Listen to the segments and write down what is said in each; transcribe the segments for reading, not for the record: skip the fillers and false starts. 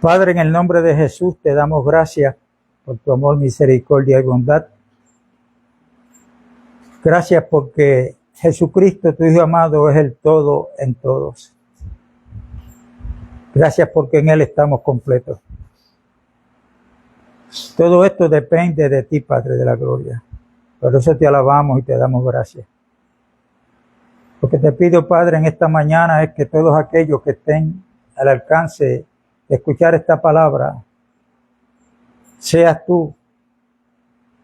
Padre, en el nombre de Jesús te damos gracias por tu amor, misericordia y bondad. Gracias porque Jesucristo, tu Hijo amado, es el todo en todos. Gracias porque en Él estamos completos. Todo esto depende de ti, Padre de la gloria. Por eso te alabamos y te damos gracias. Lo que te pido, Padre, en esta mañana es que todos aquellos que estén al alcance de escuchar esta palabra, seas tú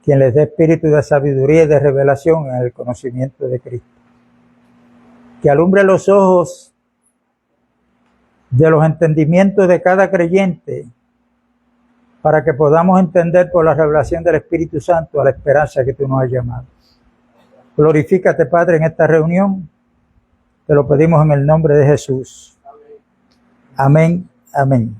quien les dé espíritu de sabiduría y de revelación en el conocimiento de Cristo. Que alumbre los ojos de los entendimientos de cada creyente para que podamos entender por la revelación del Espíritu Santo a la esperanza que tú nos has llamado. Glorifícate, Padre, en esta reunión. Te lo pedimos en el nombre de Jesús. Amén, amén.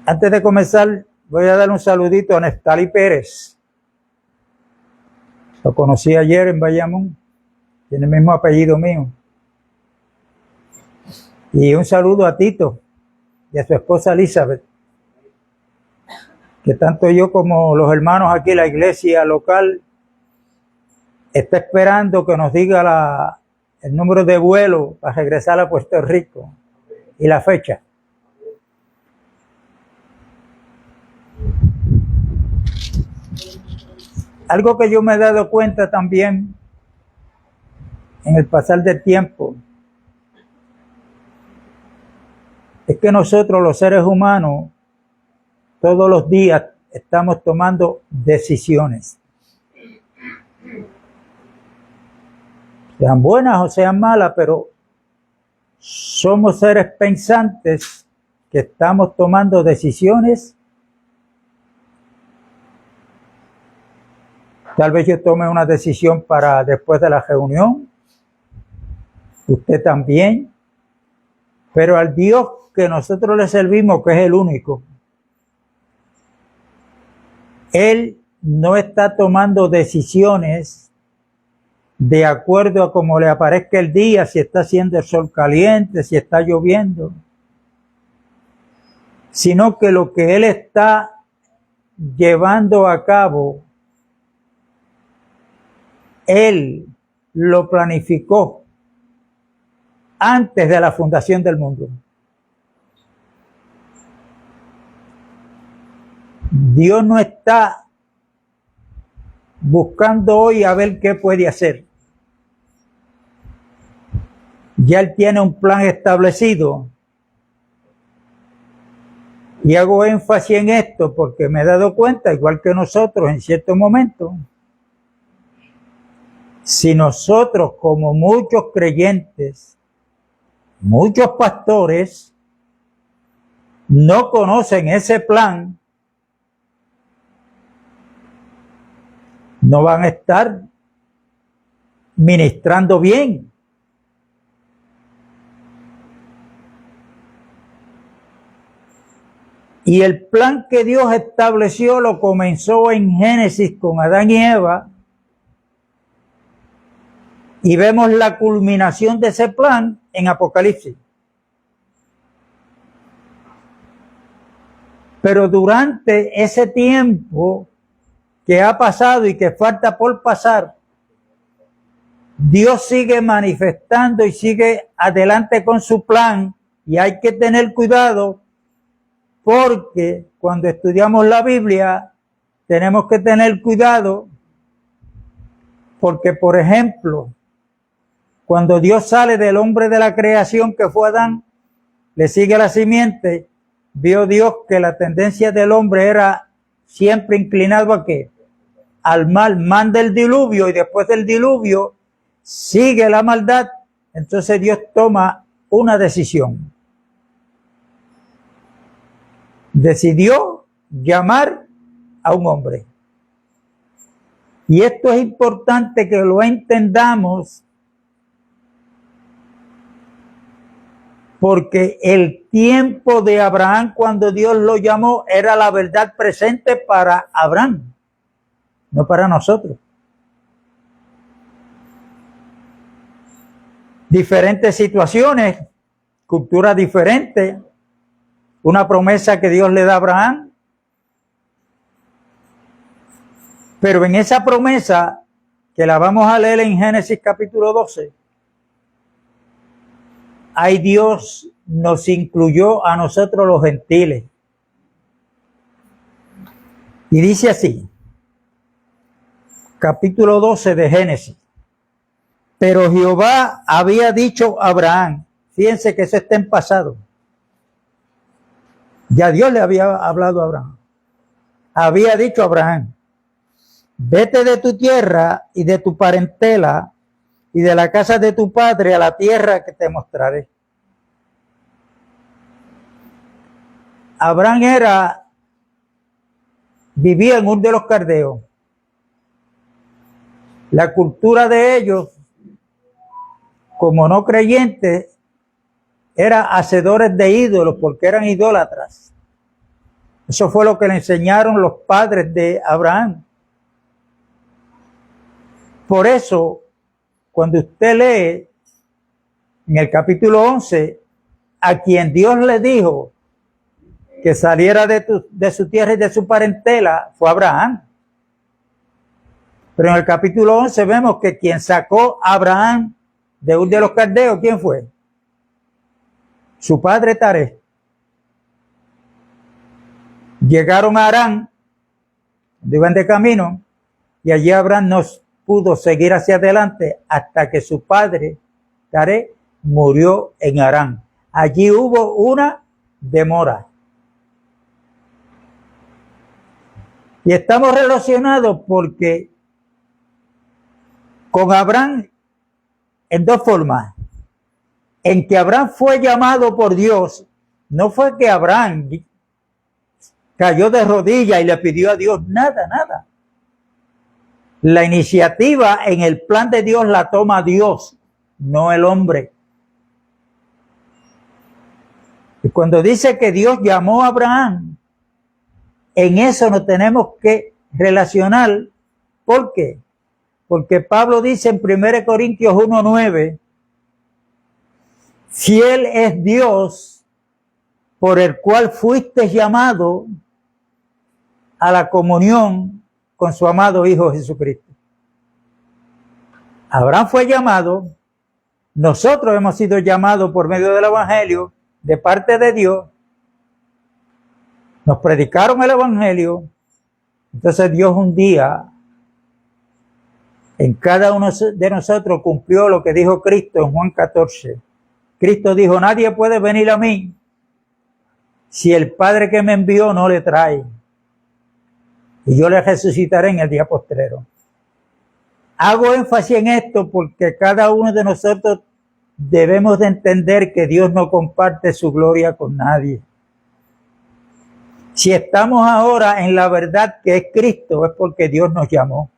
Antes de comenzar, voy a dar un saludito a Neftali Pérez. Lo conocí ayer en Bayamón. Tiene el mismo apellido mío. Y un saludo a Tito y a su esposa Elizabeth, que tanto yo como los hermanos aquí, la iglesia local, está esperando que nos diga el número de vuelo para regresar a Puerto Rico y la fecha. Algo que yo me he dado cuenta también en el pasar del tiempo es que nosotros los seres humanos todos los días estamos tomando decisiones. Sean buenas o sean malas, pero somos seres pensantes que estamos tomando decisiones. Tal vez yo tome una decisión para después de la reunión, usted también, pero al Dios que nosotros le servimos, que es el único, Él no está tomando decisiones de acuerdo a cómo le aparezca el día, si está haciendo el sol caliente, si está lloviendo, sino que lo que Él está llevando a cabo, Él lo planificó antes de la fundación del mundo. Dios no está buscando hoy a ver qué puede hacer. Ya Él tiene un plan establecido. Y hago énfasis en esto porque me he dado cuenta, igual que nosotros en cierto momento, si nosotros como muchos creyentes, muchos pastores, no conocen ese plan, no van a estar ministrando bien. Y el plan que Dios estableció lo comenzó en Génesis con Adán y Eva. Y vemos la culminación de ese plan en Apocalipsis. Pero durante ese tiempo que ha pasado y que falta por pasar, Dios sigue manifestando y sigue adelante con su plan, y hay que tener cuidado porque cuando estudiamos la Biblia tenemos que tener cuidado porque, por ejemplo, cuando Dios sale del hombre de la creación que fue Adán, le sigue la simiente, vio Dios que la tendencia del hombre era siempre inclinado a ¿qué? Al mal. Manda el diluvio y después del diluvio sigue la maldad. Entonces Dios toma una decisión. Decidió llamar a un hombre. Y esto es importante que lo entendamos porque el tiempo de Abraham cuando Dios lo llamó era la verdad presente para Abraham, no para nosotros. diferentes situaciones, culturas diferentes, una promesa que Dios le da a Abraham. Pero en esa promesa, que la vamos a leer en Génesis capítulo 12, ahí Dios nos incluyó a nosotros los gentiles. Y dice así, capítulo 12 de Génesis. Pero Jehová había dicho a Abraham, fíjense que eso está en pasado. Ya Dios le había hablado a Abraham. Había dicho a Abraham, vete de tu tierra y de tu parentela y de la casa de tu padre a la tierra que te mostraré. Abraham vivía en Ur de los Caldeos. La cultura de ellos, como no creyentes, era hacedores de ídolos porque eran idólatras. Eso fue lo que le enseñaron los padres de Abraham. Por eso, cuando usted lee en el capítulo 11, a quien Dios le dijo que saliera de su tierra y de su parentela, fue Abraham. Pero en el capítulo 11 vemos que quien sacó a Abraham de Ur de los Caldeos, ¿quién fue? Su padre Taré. Llegaron a Harán, iban de camino, y allí Abraham no pudo seguir hacia adelante hasta que su padre Taré murió en Harán. Allí hubo una demora. Y estamos relacionados porque con Abraham en dos formas. En que Abraham fue llamado por Dios, no fue que Abraham cayó de rodillas y le pidió a Dios nada. La iniciativa en el plan de Dios la toma Dios, no el hombre. Y cuando dice que Dios llamó a Abraham, en eso nos tenemos que relacionar. ¿Por qué? Porque Pablo dice en 1 Corintios 1:9, fiel es Dios por el cual fuiste llamado a la comunión con su amado Hijo Jesucristo. Abraham fue llamado, nosotros hemos sido llamados por medio del Evangelio de parte de Dios, nos predicaron el Evangelio, entonces Dios un día en cada uno de nosotros cumplió lo que dijo Cristo en Juan 14. Cristo dijo, nadie puede venir a mí si el Padre que me envió no le trae. Y yo le resucitaré en el día postrero. Hago énfasis en esto porque cada uno de nosotros debemos de entender que Dios no comparte su gloria con nadie. Si estamos ahora en la verdad que es Cristo, es porque Dios nos llamó.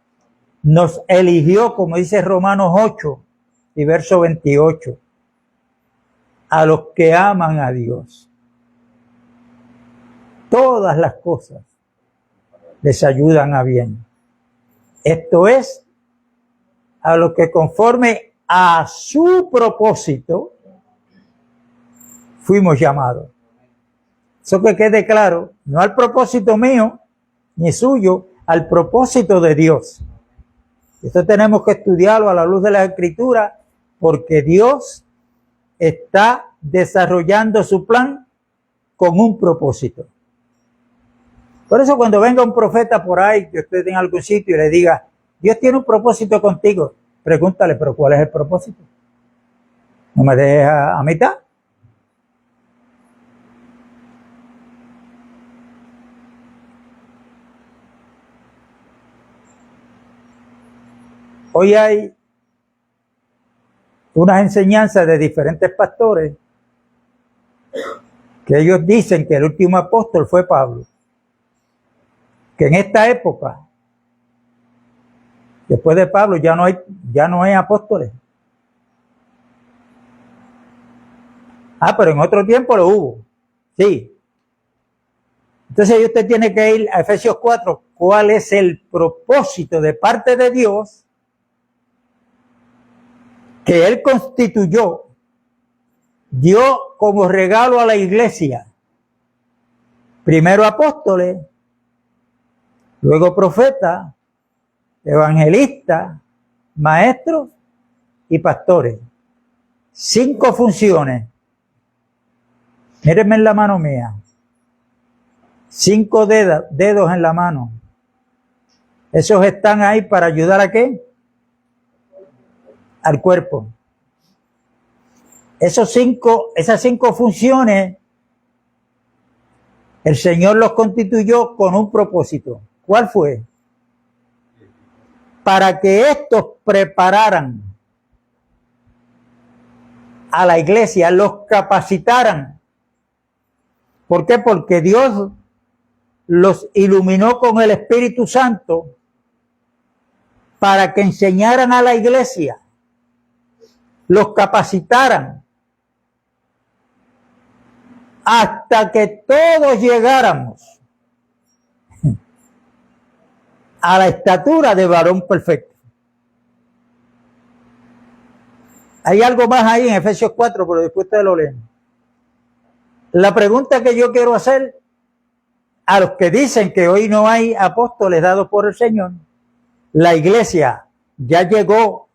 Nos eligió, como dice Romanos 8 y verso 28, a los que aman a Dios. Todas las cosas les ayudan a bien. Esto es, a los que conforme a su propósito fuimos llamados. Eso que quede claro, no al propósito mío ni suyo, al propósito de Dios. Esto tenemos que estudiarlo a la luz de la Escritura, porque Dios está desarrollando su plan con un propósito. Por eso cuando venga un profeta por ahí, que usted en algún sitio y le diga, Dios tiene un propósito contigo, pregúntale, pero ¿cuál es el propósito? ¿No me deja a mitad? Hoy hay unas enseñanzas de diferentes pastores que ellos dicen que el último apóstol fue Pablo. Que en esta época, después de Pablo, ya no hay apóstoles. Pero en otro tiempo lo hubo. Sí. Entonces usted tiene que ir a Efesios 4. ¿Cuál es el propósito de parte de Dios que Él constituyó, dio como regalo a la iglesia, primero apóstoles, luego profetas, evangelistas, maestros y pastores. 5 funciones. Mírenme en la mano mía. 5 dedos en la mano. Esos están ahí para ayudar ¿a qué? Al cuerpo. Esas 5 funciones, el Señor los constituyó con un propósito. ¿Cuál fue? Para que estos prepararan a la iglesia, los capacitaran. ¿Por qué? Porque Dios los iluminó con el Espíritu Santo para que enseñaran a la iglesia, los capacitaran, hasta que todos llegáramos a la estatura de varón perfecto. Hay algo más ahí en Efesios 4, pero después ustedes lo leen. La pregunta que yo quiero hacer a los que dicen que hoy no hay apóstoles dados por el Señor, ¿la iglesia ya llegó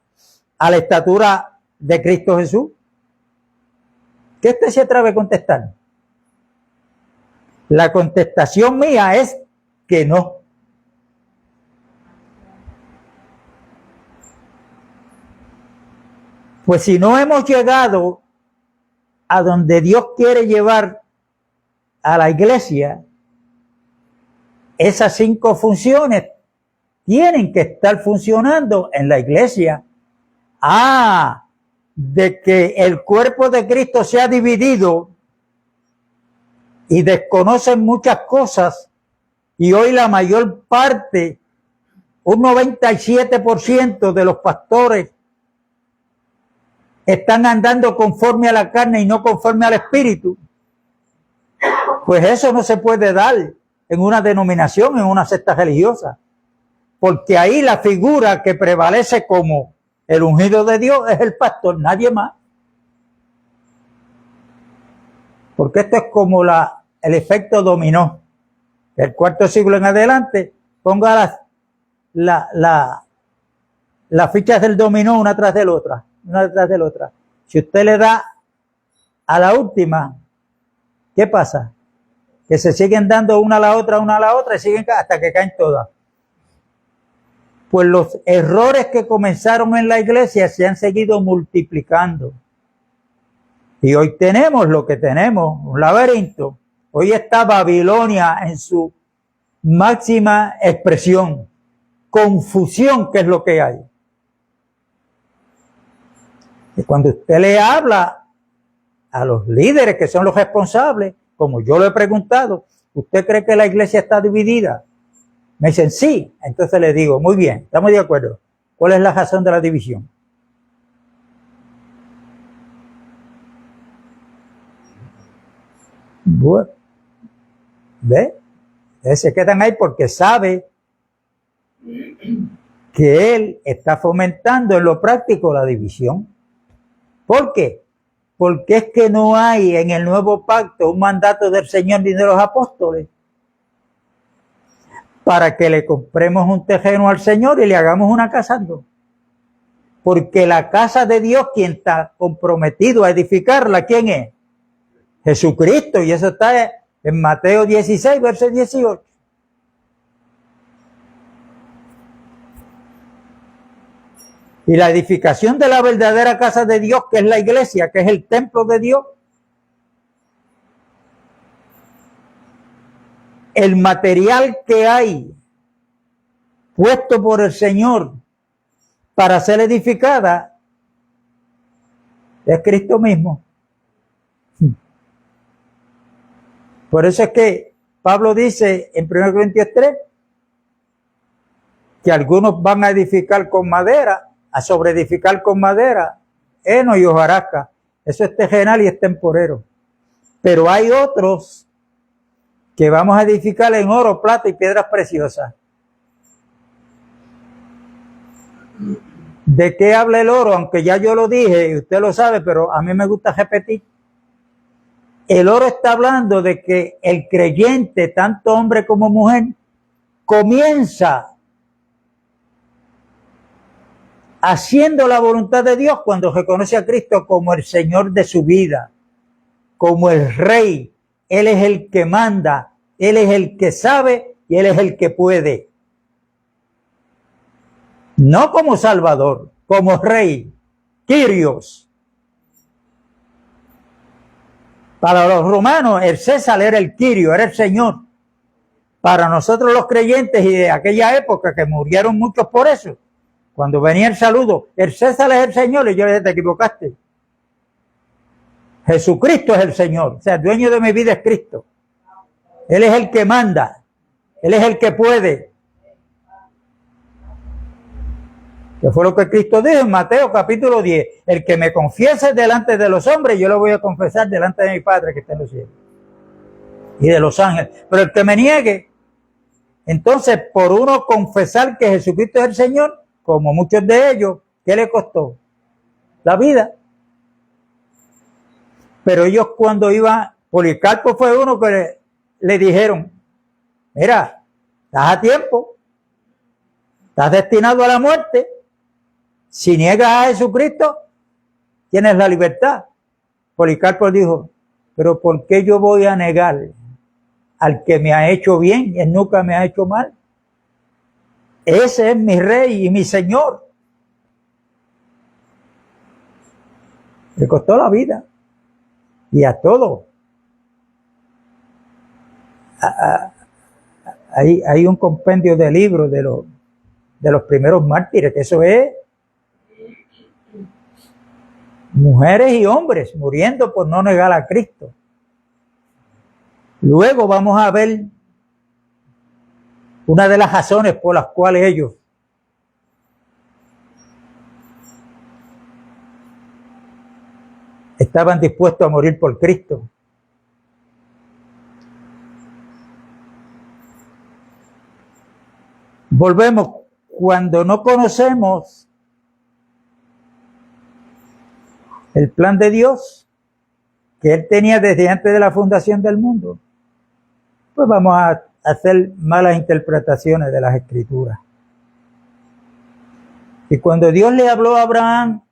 a la estatura de Cristo Jesús? ¿Qué usted se atreve a contestar? La contestación mía es que no. Pues si no hemos llegado a donde Dios quiere llevar a la iglesia, esas 5 funciones tienen que estar funcionando en la iglesia. De que el cuerpo de Cristo se ha dividido y desconocen muchas cosas, y hoy la mayor parte, un 97% de los pastores están andando conforme a la carne y no conforme al Espíritu. Pues eso no se puede dar en una denominación, en una secta religiosa, porque ahí la figura que prevalece como el ungido de Dios es el pastor, nadie más. Porque esto es como el efecto dominó. El 4º siglo en adelante, ponga las fichas del dominó una tras de la otra. Si usted le da a la última, ¿qué pasa? Que se siguen dando una a la otra, y siguen hasta que caen todas. Pues los errores que comenzaron en la iglesia se han seguido multiplicando. Y hoy tenemos lo que tenemos, un laberinto. Hoy está Babilonia en su máxima expresión. Confusión, que es lo que hay. Y cuando usted le habla a los líderes que son los responsables, como yo lo he preguntado, ¿usted cree que la iglesia está dividida? Me dicen sí. Entonces le digo, muy bien, estamos de acuerdo. ¿Cuál es la razón de la división? Bueno, ¿ve? Se quedan ahí porque sabe que él está fomentando en lo práctico la división. ¿Por qué? Porque es que no hay en el nuevo pacto un mandato del Señor ni de los apóstoles para que le compremos un terreno al Señor y le hagamos una casa. Porque la casa de Dios, quien está comprometido a edificarla, ¿quién es? Jesucristo, y eso está en Mateo 16, verso 18. Y la edificación de la verdadera casa de Dios, que es la iglesia, que es el templo de Dios, el material que hay puesto por el Señor para ser edificada es Cristo mismo. Por eso es que Pablo dice en 1 Corintios 3 que algunos van a edificar con madera, a sobreedificar con madera, heno y hojarasca. Eso es terrenal y es temporero. Pero hay otros que vamos a edificar en oro, plata y piedras preciosas. ¿De qué habla el oro? Aunque ya yo lo dije y usted lo sabe, pero a mí me gusta repetir. El oro está hablando de que el creyente, tanto hombre como mujer, comienza haciendo la voluntad de Dios cuando reconoce a Cristo como el Señor de su vida, como el Rey. Él es el que manda, Él es el que sabe y Él es el que puede. No como Salvador, como Rey, Kyrios. Para los romanos, el César era el Kyrio, era el Señor. Para nosotros los creyentes y de aquella época que murieron muchos por eso, cuando venía el saludo, el César es el Señor, y yo le dije, te equivocaste. Jesucristo es el Señor, o sea, el dueño de mi vida es Cristo. Él es el que manda, Él es el que puede. Que fue lo que Cristo dijo en Mateo capítulo 10. El que me confiese delante de los hombres, yo lo voy a confesar delante de mi Padre que está en los cielos. Y de los ángeles. Pero el que me niegue, entonces por uno confesar que Jesucristo es el Señor, como muchos de ellos, ¿qué le costó? La vida. Pero ellos cuando iban, Policarpo fue uno que le dijeron, mira, estás a tiempo, estás destinado a la muerte. Si niegas a Jesucristo, tienes la libertad. Policarpo dijo, pero ¿por qué yo voy a negar al que me ha hecho bien? Él nunca me ha hecho mal. Ese es mi Rey y mi Señor. Le costó la vida. Y a todo. Hay un compendio de libros de los primeros mártires, que eso es mujeres y hombres muriendo por no negar a Cristo. Luego vamos a ver una de las razones por las cuales ellos estaban dispuestos a morir por Cristo. Volvemos, cuando no conocemos el plan de Dios que Él tenía desde antes de la fundación del mundo, pues vamos a hacer malas interpretaciones de las Escrituras. Y cuando Dios le habló a Abraham,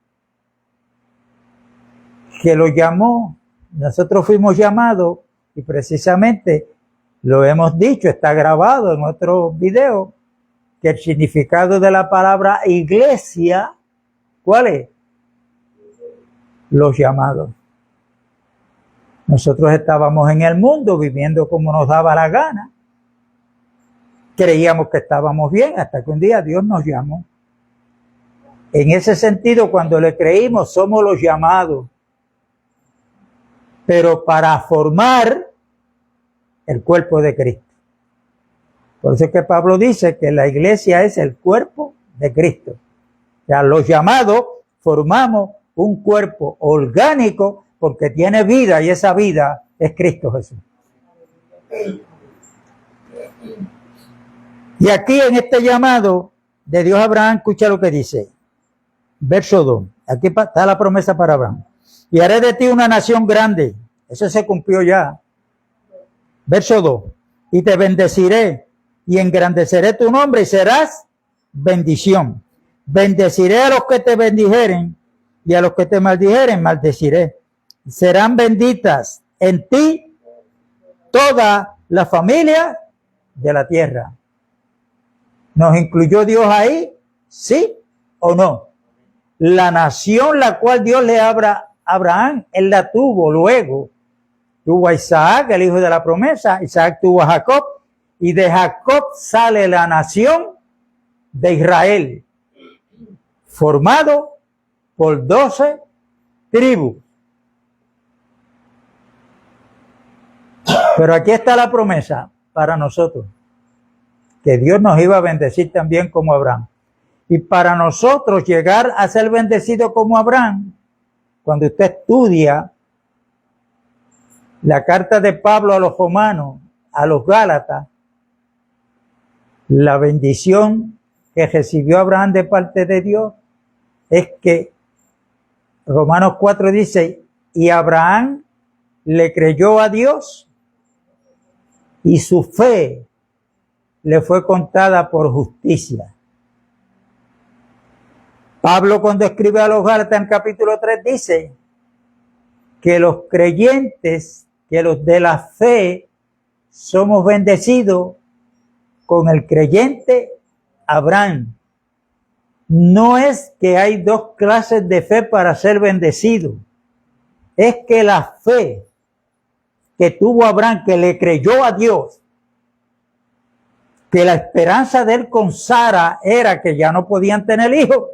que lo llamó, nosotros fuimos llamados, y precisamente lo hemos dicho, está grabado en otro video, que el significado de la palabra iglesia, ¿cuál es? Los llamados. Nosotros estábamos en el mundo viviendo como nos daba la gana. Creíamos que estábamos bien hasta que un día Dios nos llamó. En ese sentido, cuando le creímos, somos los llamados. Pero para formar el cuerpo de Cristo. Por eso es que Pablo dice que la iglesia es el cuerpo de Cristo. O sea, los llamados formamos un cuerpo orgánico porque tiene vida y esa vida es Cristo Jesús. Y aquí en este llamado de Dios a Abraham, escucha lo que dice. Verso 2. Aquí está la promesa para Abraham. Y haré de ti una nación grande. Eso se cumplió ya. Verso 2. Y te bendeciré y engrandeceré tu nombre y serás bendición. Bendeciré a los que te bendijeren y a los que te maldijeren maldeciré. Serán benditas en ti toda la familia de la tierra. ¿Nos incluyó Dios ahí? ¿Sí o no? La nación la cual Dios le habla a Abraham, él la tuvo luego. Tuvo a Isaac, el hijo de la promesa. Isaac tuvo a Jacob. Y de Jacob sale la nación de Israel, formado por 12 tribus. Pero aquí está la promesa para nosotros, que Dios nos iba a bendecir también como Abraham. Y para nosotros llegar a ser bendecido como Abraham, cuando usted estudia la carta de Pablo a los romanos, a los gálatas, la bendición que recibió Abraham de parte de Dios es que Romanos 4 dice, y Abraham le creyó a Dios y su fe le fue contada por justicia. Pablo, cuando escribe a los Gálatas en capítulo 3, dice que los creyentes, que los de la fe, somos bendecidos con el creyente Abraham. No es que hay dos clases de fe para ser bendecido, es que la fe que tuvo Abraham, que le creyó a Dios, que la esperanza de él con Sara era que ya no podían tener hijos,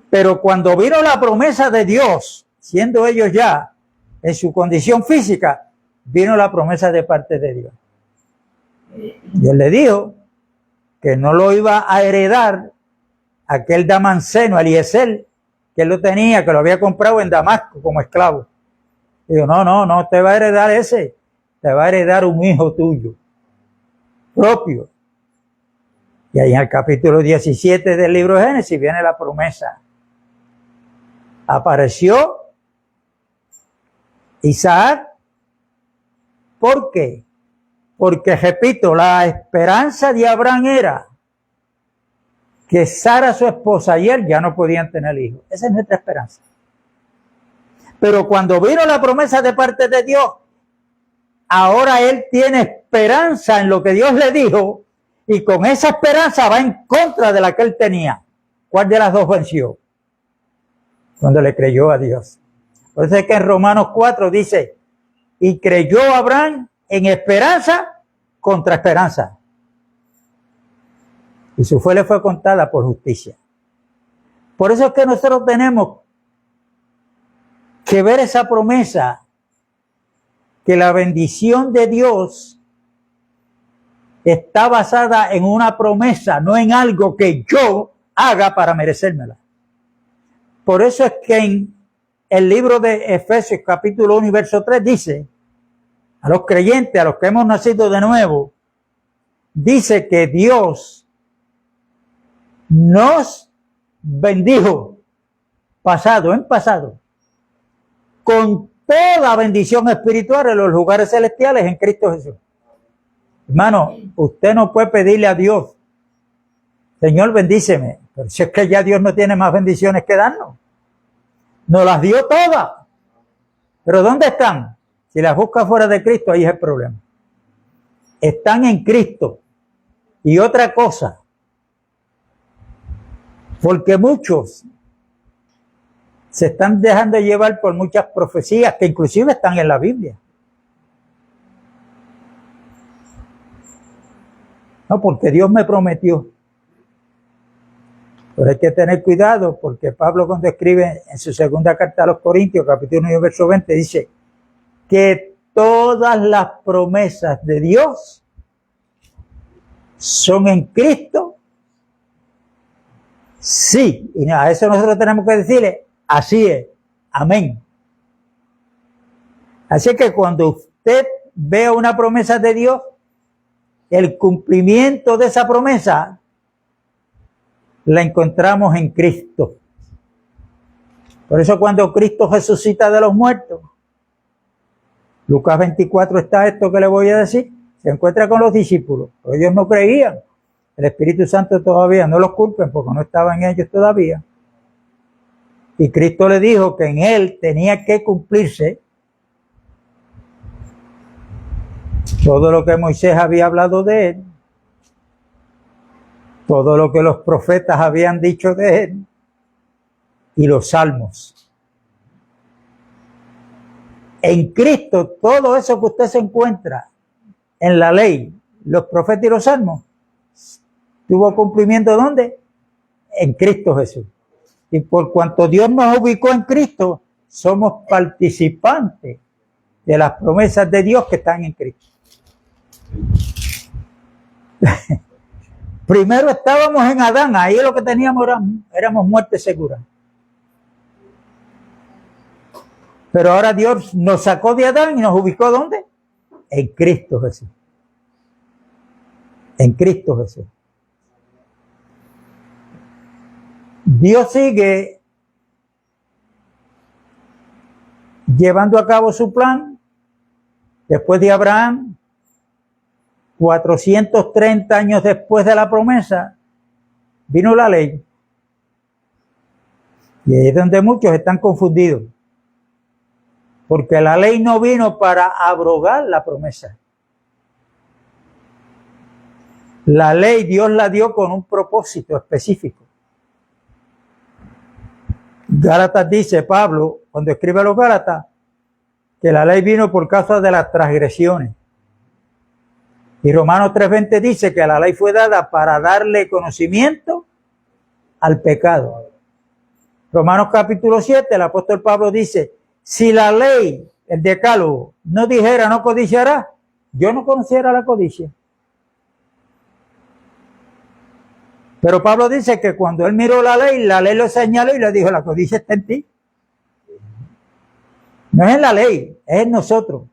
pero cuando vino la promesa de Dios, siendo ellos ya en su condición física, vino la promesa de parte de Dios. Y él le dijo que no lo iba a heredar aquel Damasceno, Eliezer, que él lo tenía, que lo había comprado en Damasco como esclavo. Digo, no te va a heredar ese, te va a heredar un hijo tuyo, propio. Y ahí en el capítulo 17 del libro de Génesis viene la promesa. Apareció Isaac. ¿Por qué? Porque, repito, la esperanza de Abraham era que Sara, su esposa, y él ya no podían tener hijos. Esa es nuestra esperanza. Pero cuando vino la promesa de parte de Dios, ahora él tiene esperanza en lo que Dios le dijo, y con esa esperanza va en contra de la que él tenía. ¿Cuál de las dos venció? Cuando le creyó a Dios. Por eso es que en Romanos 4 dice, y creyó Abraham en esperanza contra esperanza. Y su fe le fue contada por justicia. Por eso es que nosotros tenemos que ver esa promesa, que la bendición de Dios está basada en una promesa, no en algo que yo haga para merecérmela. Por eso es que en el libro de Efesios capítulo 1 y verso 3 dice, a los creyentes, a los que hemos nacido de nuevo, dice que Dios nos bendijo, en pasado, con toda bendición espiritual en los lugares celestiales en Cristo Jesús. Hermano, usted no puede pedirle a Dios, Señor, bendíceme, pero si es que ya Dios no tiene más bendiciones que darnos. Nos las dio todas. Pero ¿dónde están? Si las busca fuera de Cristo, ahí es el problema. Están en Cristo. Y otra cosa, porque muchos se están dejando llevar por muchas profecías que inclusive están en la Biblia. No, porque Dios me prometió. Pero hay que tener cuidado, porque Pablo, cuando escribe en su segunda carta a los Corintios, capítulo 1, verso 20, dice que todas las promesas de Dios son en Cristo. Sí, y a eso nosotros tenemos que decirle, así es, amén. Así que cuando usted vea una promesa de Dios, el cumplimiento de esa promesa la encontramos en Cristo. Por eso cuando Cristo resucita de los muertos, Lucas 24 está esto que le voy a decir, se encuentra con los discípulos, pero ellos no creían. El Espíritu Santo todavía, no los culpen porque no estaba en ellos todavía. Y Cristo le dijo que en él tenía que cumplirse todo lo que Moisés había hablado de él, todo lo que los profetas habían dicho de él y los salmos. En Cristo, todo eso que usted se encuentra en la ley, los profetas y los salmos, tuvo cumplimiento ¿dónde? En Cristo Jesús. Y por cuanto Dios nos ubicó en Cristo, somos participantes de las promesas de Dios que están en Cristo. Primero estábamos en Adán, ahí lo que teníamos éramos muerte segura. Pero ahora Dios nos sacó de Adán y nos ubicó ¿dónde? En Cristo Jesús. En Cristo Jesús. Dios sigue llevando a cabo su plan. Después de Abraham, 430 años después de la promesa, vino la ley. Y ahí es donde muchos están confundidos. Porque la ley no vino para abrogar la promesa. La ley Dios la dio con un propósito específico. Gálatas dice, Pablo, cuando escribe a los Gálatas, que la ley vino por causa de las transgresiones. Y Romanos 3:20 dice que la ley fue dada para darle conocimiento al pecado. Romanos capítulo 7, el apóstol Pablo dice, si la ley, el decálogo, no dijera no codiciarás, yo no conociera la codicia. Pero Pablo dice que cuando él miró la ley lo señaló y le dijo, la codicia está en ti. No es en la ley, es en nosotros.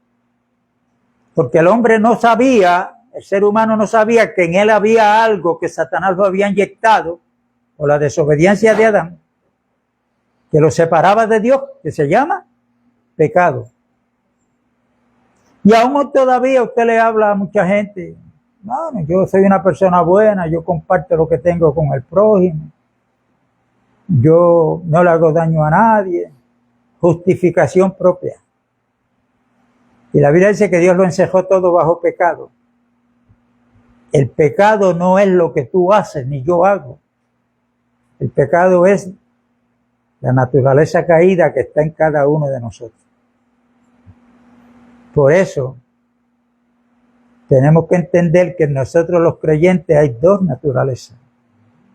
Porque el hombre no sabía, el ser humano no sabía que en él había algo que Satanás lo había inyectado por la desobediencia de Adán, que lo separaba de Dios, que se llama pecado. Y aún todavía usted le habla a mucha gente, bueno, yo soy una persona buena, yo comparto lo que tengo con el prójimo, yo no le hago daño a nadie, justificación propia. Y la Biblia dice que Dios lo encejó todo bajo pecado. El pecado no es lo que tú haces ni yo hago. El pecado es la naturaleza caída que está en cada uno de nosotros. Por eso tenemos que entender que en nosotros los creyentes hay dos naturalezas.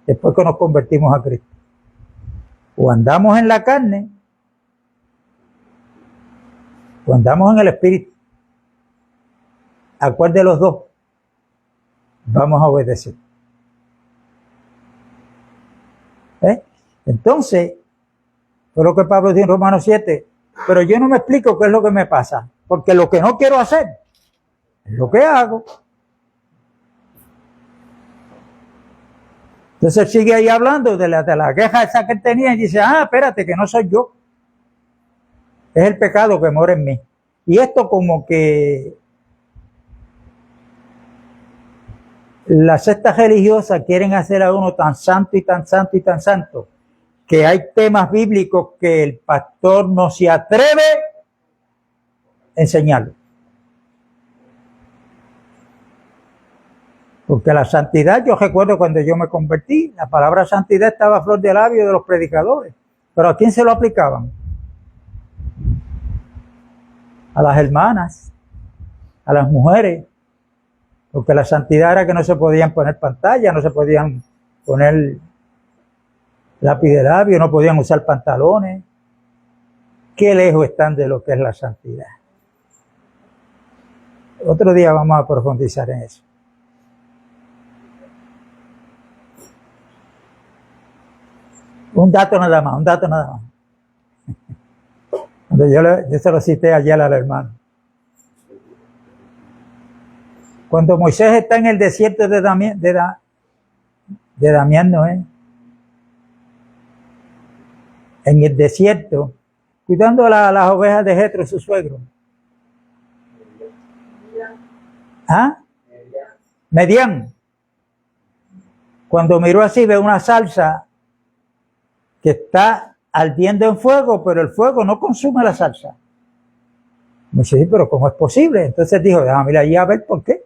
Después que nos convertimos a Cristo. O andamos en la carne, o andamos en el Espíritu. ¿A cuál de los dos vamos a obedecer? Entonces, fue lo que Pablo dijo en Romanos 7, pero yo no me explico qué es lo que me pasa, porque lo que no quiero hacer es lo que hago. Entonces él sigue ahí hablando de la queja esa que él tenía y dice, espérate, que no soy yo. Es el pecado que mora en mí. Y esto como que las sectas religiosas quieren hacer a uno tan santo y tan santo y tan santo, que hay temas bíblicos que el pastor no se atreve a enseñarlo. Porque la santidad, yo recuerdo cuando yo me convertí, la palabra santidad estaba a flor de labio de los predicadores. Pero ¿a quién se lo aplicaban? A las hermanas, a las mujeres. Porque la santidad era que no se podían poner pantalla, no se podían poner lápiz de labio, no podían usar pantalones. Qué lejos están de lo que es la santidad. Otro día vamos a profundizar en eso. Un dato nada más. Yo se lo cité ayer al hermano. Cuando Moisés está en el desierto de Damián Noé, en el desierto, cuidando a las ovejas de Jetro, su suegro. Medián. Cuando miró así, ve una salsa que está ardiendo en fuego, pero el fuego no consume la salsa. Me dice, pero ¿cómo es posible? Entonces dijo, déjame ir allí a ver por qué.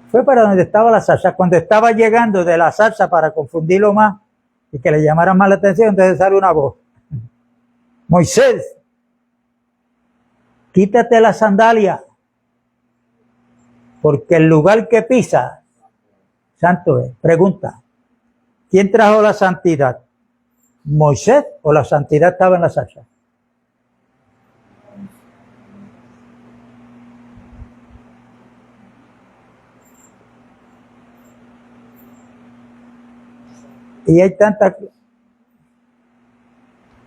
Fue para donde estaba la salsa. Cuando estaba llegando de la salsa para confundirlo más y que le llamara más la atención, entonces sale una voz. Moisés, quítate la sandalia, porque el lugar que pisa, santo es. Pregunta, ¿quién trajo la santidad? ¿Moisés o la santidad estaba en la salsa? Y hay tanta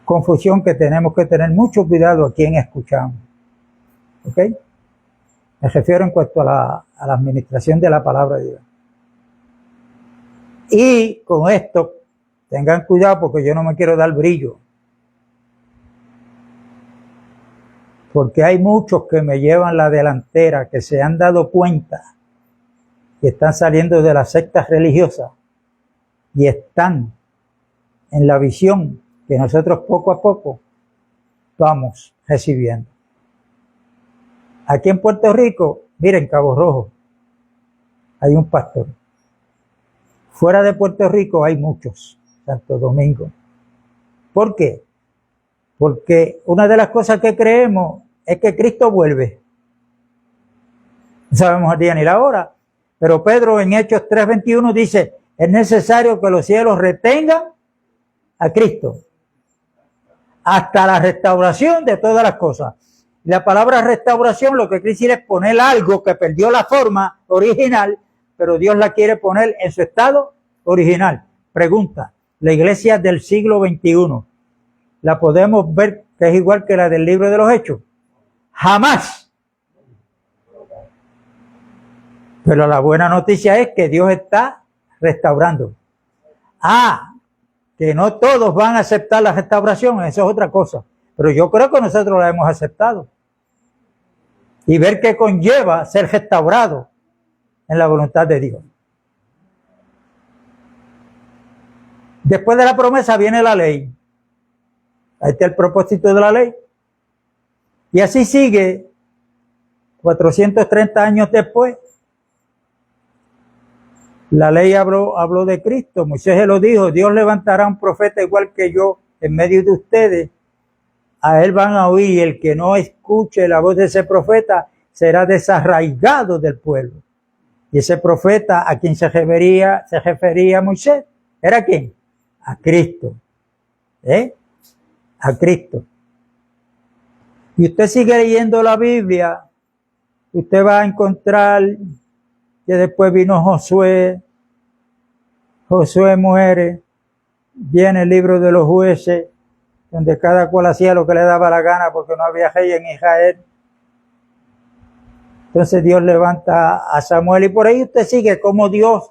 confusión que tenemos que tener mucho cuidado a quién escuchamos. ¿Ok? Me refiero en cuanto a la administración de la palabra de Dios. Y con esto Tengan cuidado porque yo no me quiero dar brillo. Porque hay muchos que me llevan la delantera, que se han dado cuenta que están saliendo de las sectas religiosas y están en la visión que nosotros poco a poco vamos recibiendo. Aquí en Puerto Rico, miren, Cabo Rojo, hay un pastor. Fuera de Puerto Rico hay muchos, Santo Domingo. ¿Por qué? Porque una de las cosas que creemos es que Cristo vuelve. No sabemos el día ni la hora, pero Pedro en Hechos 3:21 dice, es necesario que los cielos retengan a Cristo hasta la restauración de todas las cosas. La palabra restauración lo que quiere decir es poner algo que perdió la forma original, pero Dios la quiere poner en su estado original. Pregunta, la iglesia del siglo XXI, ¿la podemos ver que es igual que la del libro de los Hechos? Jamás. Pero la buena noticia es que Dios está restaurando. Que no todos van a aceptar la restauración, eso es otra cosa. Pero yo creo que nosotros la hemos aceptado. Y ver qué conlleva ser restaurado en la voluntad de Dios. Después de la promesa viene la ley. Ahí está el propósito de la ley. Y así sigue 430 años después. La ley habló de Cristo. Moisés se lo dijo, Dios levantará un profeta igual que yo en medio de ustedes. A él van a oír y el que no escuche la voz de ese profeta será desarraigado del pueblo. Y ese profeta a quien se refería a Moisés, ¿era quién? A Cristo. A Cristo. Y usted sigue leyendo la Biblia, usted va a encontrar que después vino Josué muere, viene el libro de los jueces, donde cada cual hacía lo que le daba la gana porque no había rey en Israel. Entonces Dios levanta a Samuel y por ahí usted sigue como Dios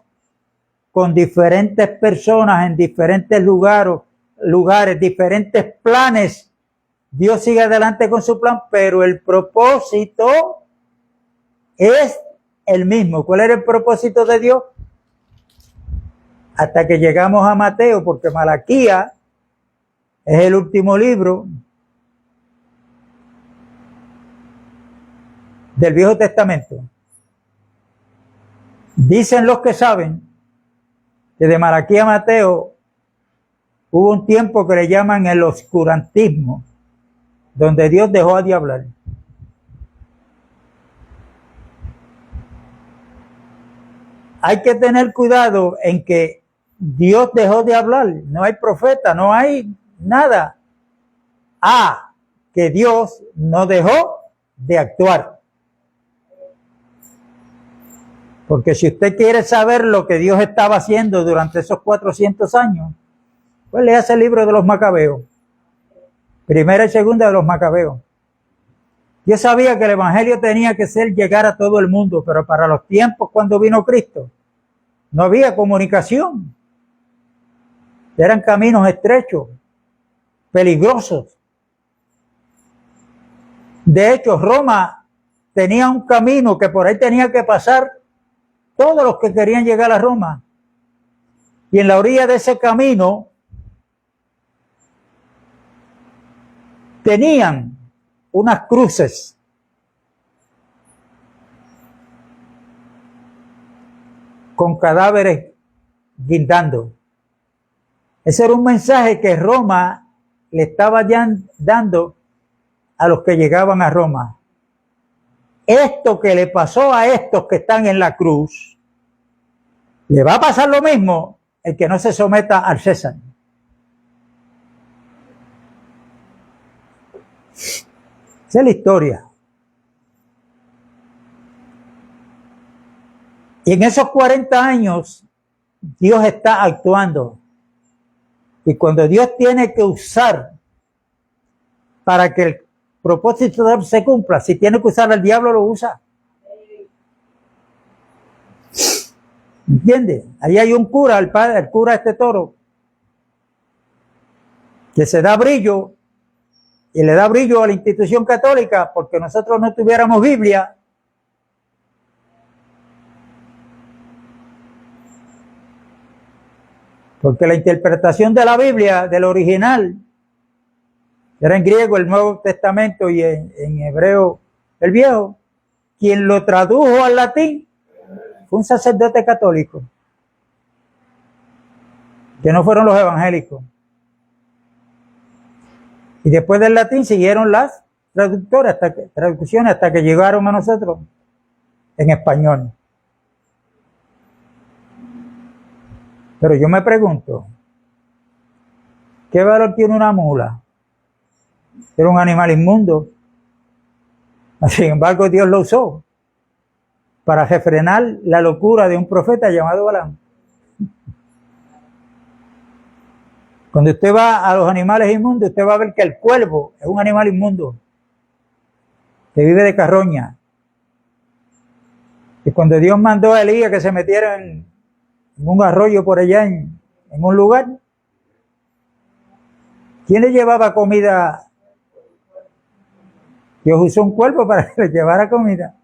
con diferentes personas en diferentes lugares, diferentes planes. Dios sigue adelante con su plan, pero el propósito es el mismo. ¿Cuál era el propósito de Dios? Hasta que llegamos a Mateo, porque Malaquías es el último libro del Viejo Testamento. Dicen los que saben que de Malaquías a Mateo hubo un tiempo que le llaman el oscurantismo, donde Dios dejó de hablar. Hay que tener cuidado en que Dios dejó de hablar, no hay profeta, no hay nada. Que Dios no dejó de actuar. Porque si usted quiere saber lo que Dios estaba haciendo durante esos 400 años, pues léase el libro de los Macabeos. Primera y segunda de los Macabeos. Dios sabía que el evangelio tenía que llegar a todo el mundo, pero para los tiempos cuando vino Cristo, no había comunicación. Eran caminos estrechos, peligrosos. De hecho, Roma tenía un camino que por ahí tenía que pasar todos los que querían llegar a Roma. Y en la orilla de ese camino tenían unas cruces con cadáveres guindando. Ese era un mensaje que Roma le estaba ya dando a los que llegaban a Roma. Esto que le pasó a estos que están en la cruz, le va a pasar lo mismo el que no se someta al César. Esa es la historia. Y en esos 40 años, Dios está actuando. Y cuando Dios tiene que usar para que el propósito de Dios se cumpla, si tiene que usar al diablo, lo usa. ¿Entiende? Ahí hay un cura, el cura Toro, que se da brillo y le da brillo a la institución católica porque nosotros no tuviéramos Biblia. Porque la interpretación de la Biblia, del original, era en griego el Nuevo Testamento y en hebreo el Viejo, quien lo tradujo al latín fue un sacerdote católico, que no fueron los evangélicos. Y después del latín siguieron las traducciones hasta que llegaron a nosotros en español. Pero yo me pregunto, ¿qué valor tiene una mula? Era un animal inmundo. Sin embargo, Dios lo usó para refrenar la locura de un profeta llamado Balaam. Cuando usted va a los animales inmundos, usted va a ver que el cuervo es un animal inmundo que vive de carroña. Y cuando Dios mandó a Elías que se metiera en un arroyo por allá en un lugar, ¿quién le llevaba comida? Dios usó un cuervo para que le llevara comida.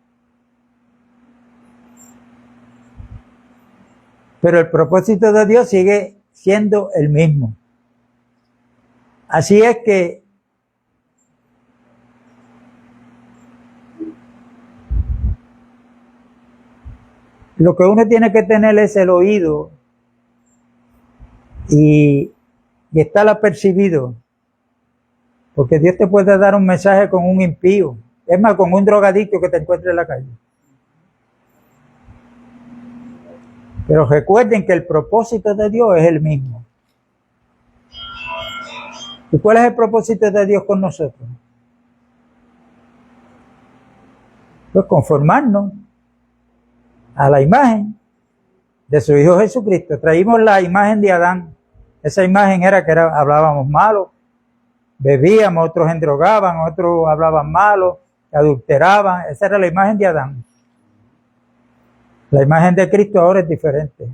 Pero el propósito de Dios sigue siendo el mismo. Así es que lo que uno tiene que tener es el oído y estar apercibido. Porque Dios te puede dar un mensaje con un impío. Es más, con un drogadicto que te encuentre en la calle. Pero recuerden que el propósito de Dios es el mismo. ¿Y cuál es el propósito de Dios con nosotros? Pues conformarnos a la imagen de su Hijo Jesucristo. Traímos la imagen de Adán. Esa imagen era que hablábamos malo, bebíamos, otros endrogaban, otros hablaban malo, adulteraban. Esa era la imagen de Adán. La imagen de Cristo ahora es diferente.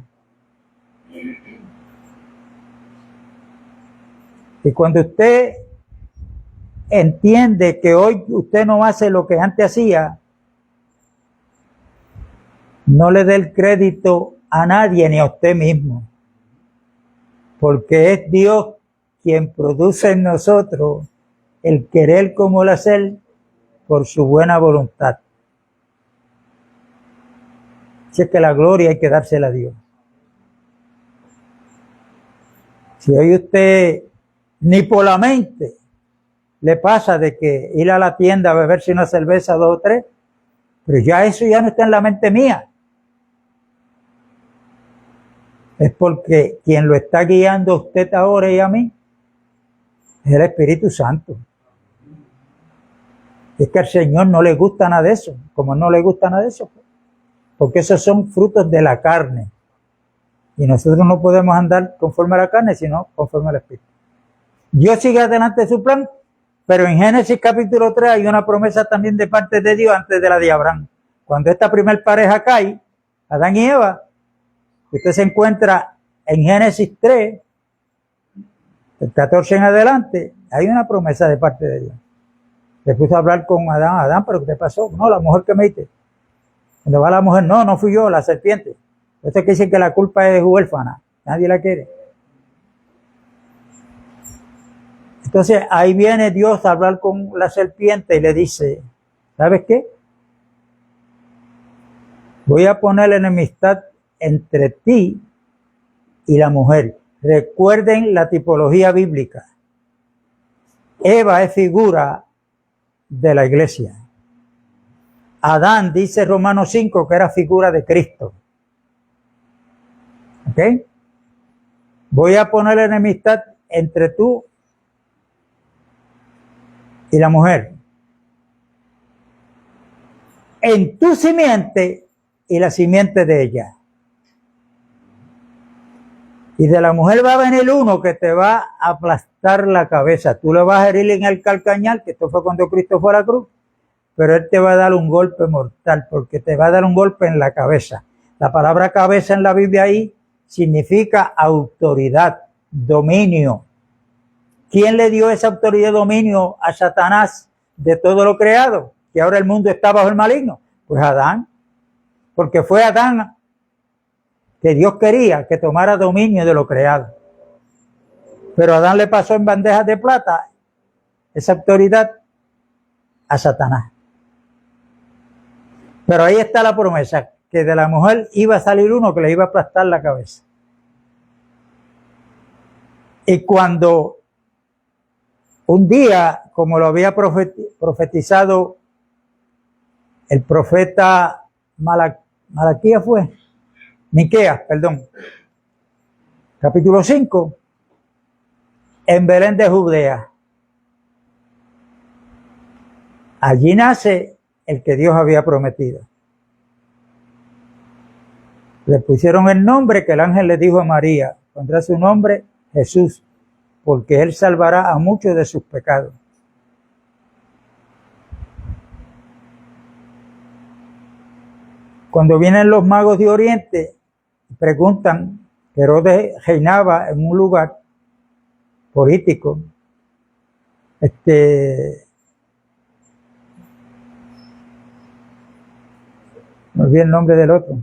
Y cuando usted entiende que hoy usted no hace lo que antes hacía, no le dé el crédito a nadie ni a usted mismo. Porque es Dios quien produce en nosotros el querer como el hacer por su buena voluntad. Así es que la gloria hay que dársela a Dios. Si hoy usted ni por la mente le pasa de que ir a la tienda a beberse una cerveza, 2 o 3, pero ya eso ya no está en la mente mía. Es porque quien lo está guiando a usted ahora y a mí es el Espíritu Santo. Es que al Señor no le gusta nada de eso. Como no le gusta nada de eso, porque esos son frutos de la carne. Y nosotros no podemos andar conforme a la carne, sino conforme al Espíritu. Dios sigue adelante de su plan, pero en Génesis capítulo 3 hay una promesa también de parte de Dios antes de la de Abraham. Cuando esta primer pareja cae, Adán y Eva, usted se encuentra en Génesis 3, el 14 en adelante, hay una promesa de parte de Dios. Le puso a hablar con Adán, ¿pero qué te pasó? No, la mujer que me diste. Cuando va la mujer, no fui yo, la serpiente. Entonces que dice que la culpa es huérfana, nadie la quiere. Entonces ahí viene Dios a hablar con la serpiente y le dice, ¿sabes qué? Voy a poner enemistad entre ti y la mujer. Recuerden la tipología bíblica. Eva es figura de la iglesia. Adán, dice Romanos 5, que era figura de Cristo. ¿Ok? Voy a poner enemistad entre tú y la mujer. En tu simiente y la simiente de ella. Y de la mujer va a venir uno que te va a aplastar la cabeza. Tú le vas a herir en el calcañar, que esto fue cuando Cristo fue a la cruz, pero él te va a dar un golpe mortal, porque te va a dar un golpe en la cabeza. La palabra cabeza en la Biblia ahí significa autoridad, dominio. ¿Quién le dio esa autoridad y dominio a Satanás de todo lo creado? Que ahora el mundo está bajo el maligno. Pues Adán, porque fue Adán que Dios quería que tomara dominio de lo creado. Pero Adán le pasó en bandejas de plata esa autoridad a Satanás. Pero ahí está la promesa, que de la mujer iba a salir uno que le iba a aplastar la cabeza. Y cuando un día, como lo había profetizado el profeta Malaquías Miqueas, capítulo 5, en Belén de Judea. Allí nace el que Dios había prometido. Le pusieron el nombre que el ángel le dijo a María, pondrá su nombre Jesús, porque él salvará a muchos de sus pecados. Cuando vienen los magos de Oriente, preguntan, Herodes reinaba en un lugar político, no olvidé el nombre del otro.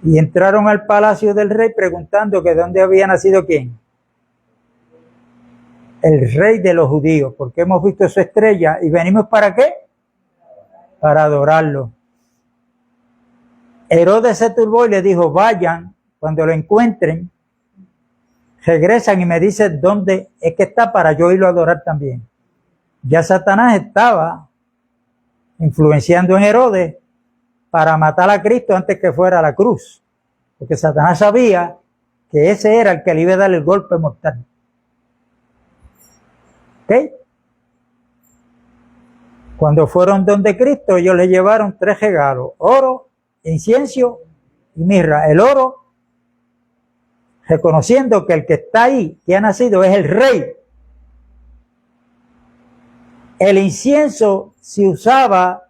Y entraron al palacio del rey preguntando que dónde había nacido quién. El rey de los judíos, porque hemos visto su estrella y venimos ¿para qué? Para adorarlo. Herodes se turbó y le dijo, vayan, cuando lo encuentren, regresan y me dicen dónde es que está para yo irlo a adorar también. Ya Satanás estaba influenciando en Herodes para matar a Cristo antes que fuera a la cruz, porque Satanás sabía que ese era el que le iba a dar el golpe mortal. ¿Ok? Cuando fueron donde Cristo, ellos le llevaron 3 regalos, oro, incienso y mirra. El oro, reconociendo que el que está ahí, que ha nacido, es el rey. El incienso se usaba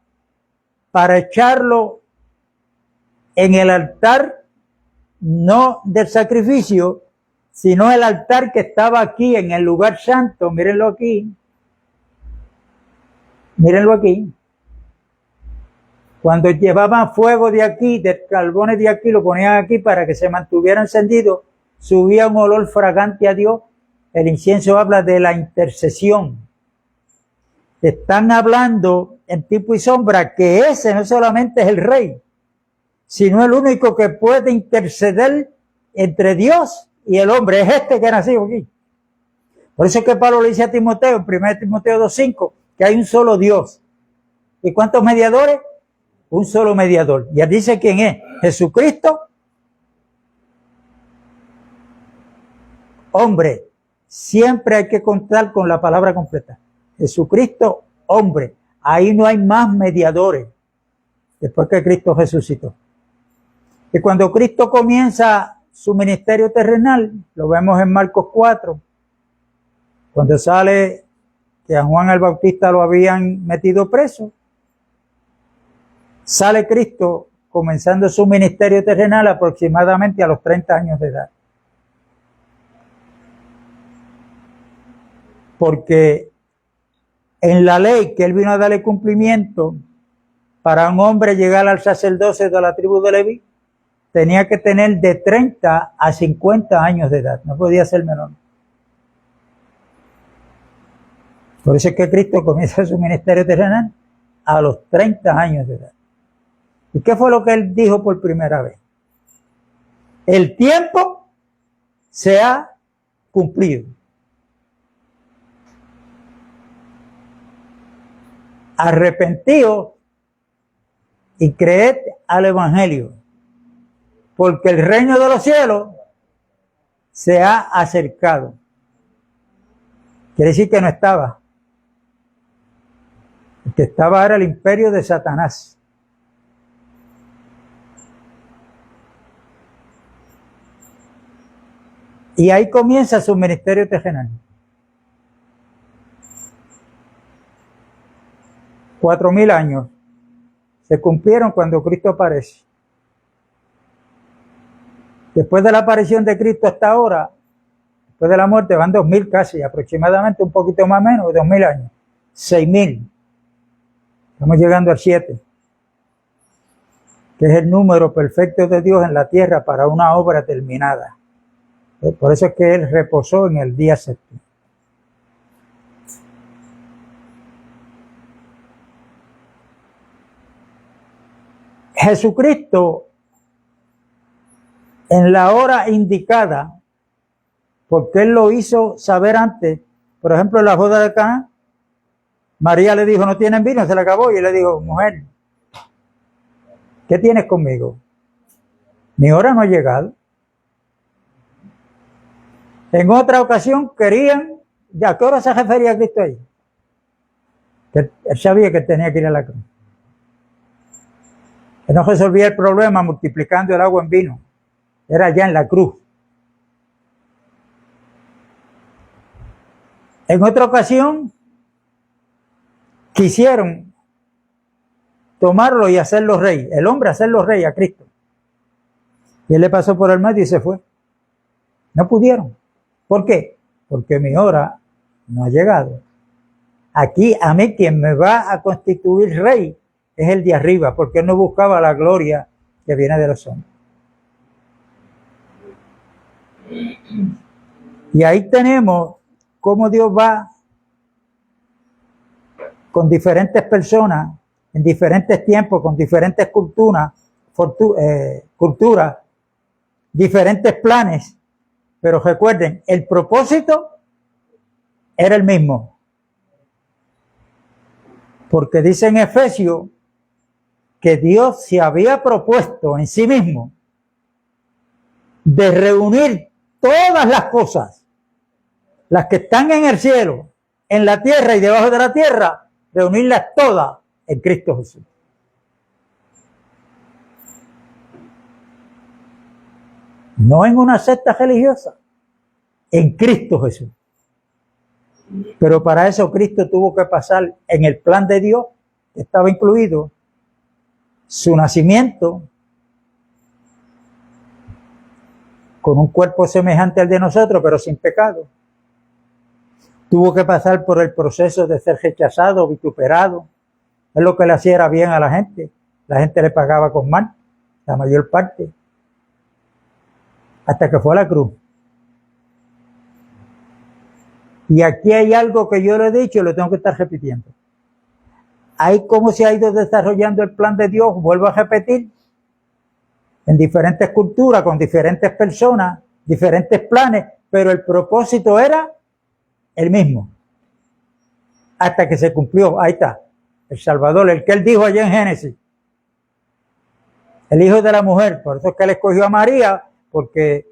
para echarlo en el altar, no del sacrificio, sino el altar que estaba aquí en el lugar santo. Mírenlo aquí. Mírenlo aquí. Cuando llevaban fuego de aquí, de carbones de aquí, lo ponían aquí para que se mantuviera encendido, subía un olor fragante a Dios. El incienso habla de la intercesión. Están hablando en tipo y sombra que ese no solamente es el rey, sino el único que puede interceder entre Dios y el hombre. Es este que ha nacido aquí. Por eso es que Pablo le dice a Timoteo, en 1 Timoteo 2:5, que hay un solo Dios. ¿Y cuántos mediadores? Un solo mediador. Ya dice quién es. Jesucristo, hombre. Siempre hay que contar con la palabra completa. Jesucristo, hombre. Ahí no hay más mediadores después que Cristo resucitó. Y cuando Cristo comienza su ministerio terrenal, lo vemos en Marcos 4, cuando sale que a Juan el Bautista lo habían metido preso, sale Cristo comenzando su ministerio terrenal aproximadamente a los 30 años de edad. Porque en la ley que él vino a darle cumplimiento, para un hombre llegar al sacerdocio de la tribu de Leví, tenía que tener de 30 a 50 años de edad, no podía ser menor. Por eso es que Cristo comienza su ministerio terrenal a los 30 años de edad. ¿Y qué fue lo que él dijo por primera vez? El tiempo se ha cumplido. Arrepentidos y creed al Evangelio, porque el reino de los cielos se ha acercado. Quiere decir que no estaba. El que estaba era el imperio de Satanás. Y ahí comienza su ministerio terrenal. 4.000 años se cumplieron cuando Cristo aparece. Después de la aparición de Cristo hasta ahora, Después de la muerte van 2000 casi, aproximadamente, un poquito más o menos, 2000 años. 6000. Estamos llegando al 7, que es el número perfecto de Dios en la tierra para una obra terminada. Por eso es que Él reposó en el día séptimo. Jesucristo, en la hora indicada, porque Él lo hizo saber antes, por ejemplo, en la boda de Caná, María le dijo, no tienen vino, se le acabó, y Él le dijo, mujer, ¿qué tienes conmigo? Mi hora no ha llegado. En otra ocasión querían, ¿a qué hora se refería a Cristo ahí? Que Él sabía que tenía que ir a la cruz. Que no resolvía el problema multiplicando el agua en vino. Era ya en la cruz. En otra ocasión, quisieron tomarlo y hacerlo rey. El hombre hacerlo rey a Cristo. Y Él le pasó por el medio y se fue. No pudieron. ¿Por qué? Porque mi hora no ha llegado. Aquí a mí quien me va a constituir rey es el de arriba, porque Él no buscaba la gloria que viene de los hombres. Y ahí tenemos cómo Dios va con diferentes personas, en diferentes tiempos, con diferentes culturas, diferentes planes. Pero recuerden, el propósito era el mismo. Porque dice en Efesios que Dios se había propuesto en sí mismo de reunir todas las cosas, las que están en el cielo, en la tierra y debajo de la tierra, reunirlas todas en Cristo Jesús. No en una secta religiosa, en Cristo Jesús. Pero para eso Cristo tuvo que pasar en el plan de Dios, que estaba incluido su nacimiento con un cuerpo semejante al de nosotros, pero sin pecado. Tuvo que pasar por el proceso de ser rechazado, vituperado. Es lo que le hacía era bien a la gente. La gente le pagaba con mal, la mayor parte. Hasta que fue a la cruz. Y aquí hay algo que yo le he dicho y lo tengo que estar repitiendo. Hay cómo se ha ido desarrollando el plan de Dios, vuelvo a repetir, en diferentes culturas, con diferentes personas, diferentes planes, pero el propósito era el mismo. Hasta que se cumplió, ahí está, el Salvador, el que Él dijo allá en Génesis. El hijo de la mujer, por eso es que Él escogió a María, porque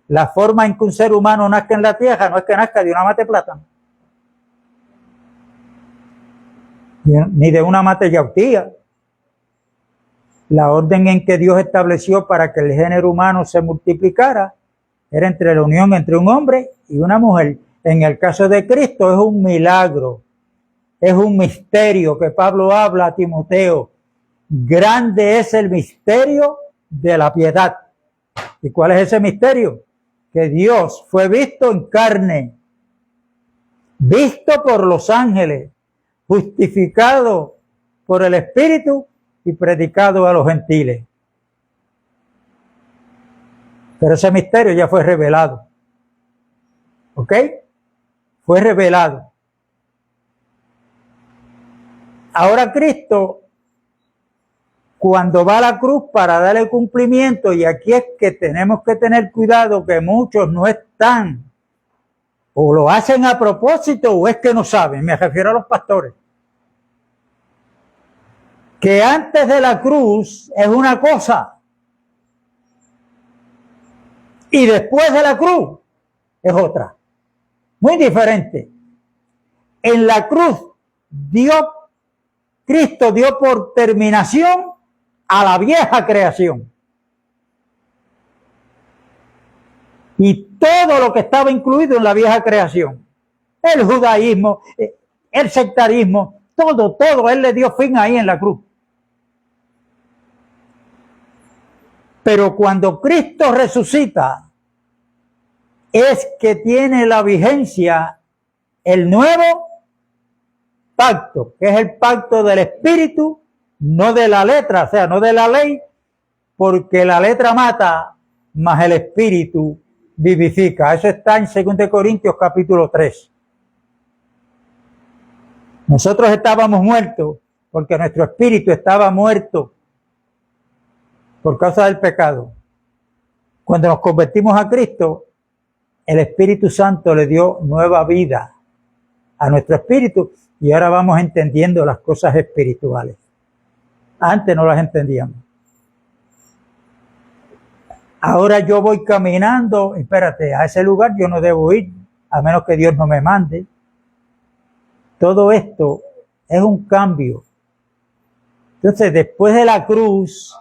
la forma en que un ser humano nazca en la tierra no es que nazca de una mata de plátano, ni de una mata de yautía. La orden en que Dios estableció para que el género humano se multiplicara era entre la unión entre un hombre y una mujer. En el caso de Cristo es un milagro, es un misterio que Pablo habla a Timoteo. Grande es el misterio de la piedad. ¿Y cuál es ese misterio? Que Dios fue visto en carne, visto por los ángeles, justificado por el Espíritu y predicado a los gentiles. Pero ese misterio ya fue revelado. ¿Ok? Fue revelado. Ahora Cristo, cuando va a la cruz para darle cumplimiento, y aquí es que tenemos que tener cuidado que muchos no están, o lo hacen a propósito, o es que no saben, me refiero a los pastores, que antes de la cruz es una cosa, y después de la cruz es otra, muy diferente. En la cruz Cristo dio por terminación a la vieja creación. Y todo lo que estaba incluido en la vieja creación, el judaísmo, el sectarismo, todo, Él le dio fin ahí en la cruz. Pero cuando Cristo resucita, es que tiene la vigencia el nuevo pacto, que es el pacto del Espíritu, no de la letra, o sea, no de la ley, porque la letra mata, mas el Espíritu vivifica. Eso está en 2 Corintios capítulo 3. Nosotros estábamos muertos porque nuestro espíritu estaba muerto por causa del pecado. Cuando nos convertimos a Cristo, el Espíritu Santo le dio nueva vida a nuestro espíritu y ahora vamos entendiendo las cosas espirituales. Antes no las entendíamos. Ahora yo voy caminando, espérate, a ese lugar yo no debo ir, a menos que Dios no me mande. Todo esto es un cambio. Entonces, después de la cruz,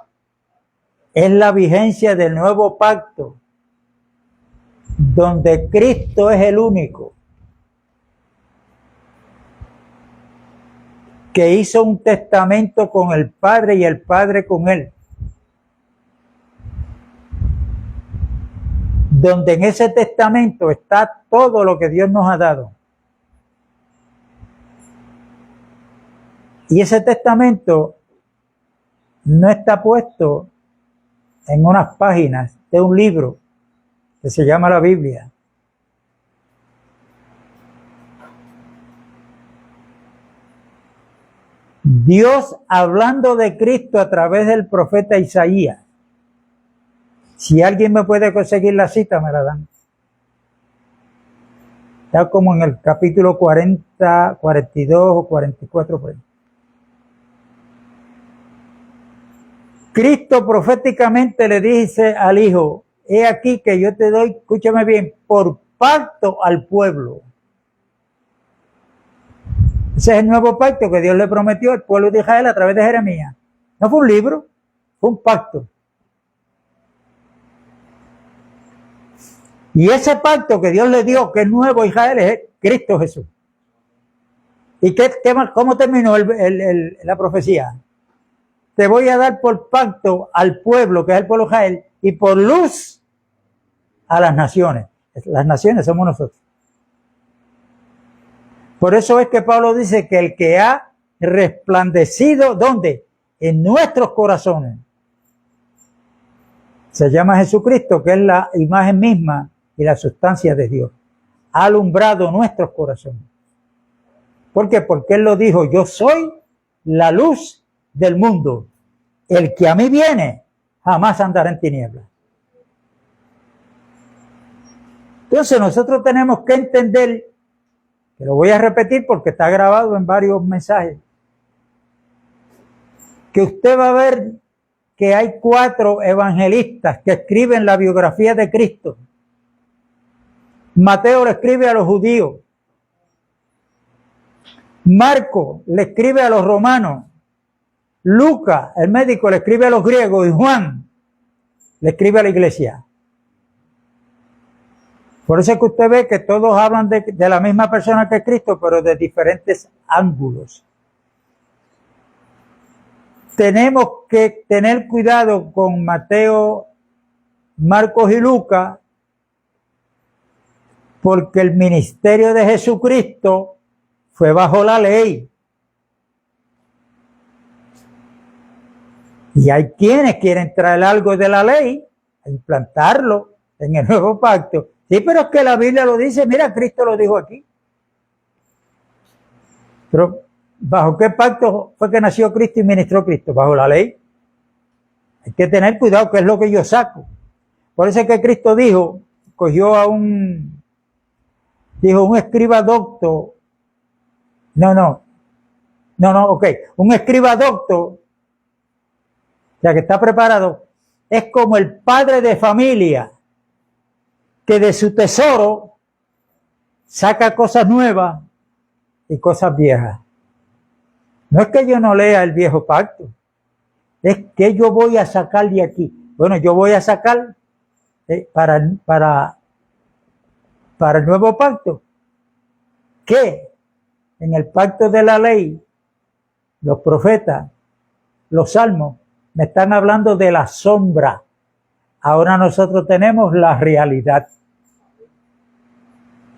es la vigencia del nuevo pacto, donde Cristo es el único que hizo un testamento con el Padre y el Padre con él. Donde en ese testamento está todo lo que Dios nos ha dado. Y ese testamento no está puesto en unas páginas de un libro que se llama la Biblia. Dios hablando de Cristo a través del profeta Isaías. Si alguien me puede conseguir la cita, me la dan. Está como en el capítulo 40, 42 o 44 por ahí. Cristo proféticamente le dice al Hijo, he aquí que yo te doy, escúchame bien, por pacto al pueblo. Ese es el nuevo pacto que Dios le prometió al pueblo de Israel a través de Jeremías. No fue un libro, fue un pacto. Y ese pacto que Dios le dio, que es nuevo a Israel, es Cristo Jesús. ¿Y cómo terminó la profecía? Te voy a dar por pacto al pueblo, que es el pueblo de Israel, y por luz a las naciones. Las naciones somos nosotros. Por eso es que Pablo dice que el que ha resplandecido, ¿dónde? En nuestros corazones. Se llama Jesucristo, que es la imagen misma y la sustancia de Dios. Ha alumbrado nuestros corazones. ¿Por qué? Porque Él lo dijo, yo soy la luz del mundo. El que a mí viene, jamás andará en tinieblas. Entonces nosotros tenemos que entender, que lo voy a repetir porque está grabado en varios mensajes, que usted va a ver que hay 4 evangelistas que escriben la biografía de Cristo. Mateo le escribe a los judíos. Marco le escribe a los romanos. Lucas, el médico, le escribe a los griegos y Juan le escribe a la iglesia. Por eso es que usted ve que todos hablan de la misma persona que Cristo, pero de diferentes ángulos. Tenemos que tener cuidado con Mateo, Marcos y Lucas, porque el ministerio de Jesucristo fue bajo la ley. Y hay quienes quieren traer algo de la ley, a implantarlo en el nuevo pacto. Sí, pero es que la Biblia lo dice, mira, Cristo lo dijo aquí. Pero, ¿bajo qué pacto fue que nació Cristo y ministró Cristo? Bajo la ley. Hay que tener cuidado, que es lo que yo saco. Por eso es que Cristo dijo, cogió a un escriba docto. Un escriba docto, ya que está preparado, es como el padre de familia que de su tesoro saca cosas nuevas y cosas viejas. No es que yo no lea el viejo pacto, es que yo voy a sacar de aquí. Bueno, yo voy a sacar para el nuevo pacto, que en el pacto de la ley, los profetas, los salmos, me están hablando de la sombra. Ahora nosotros tenemos la realidad.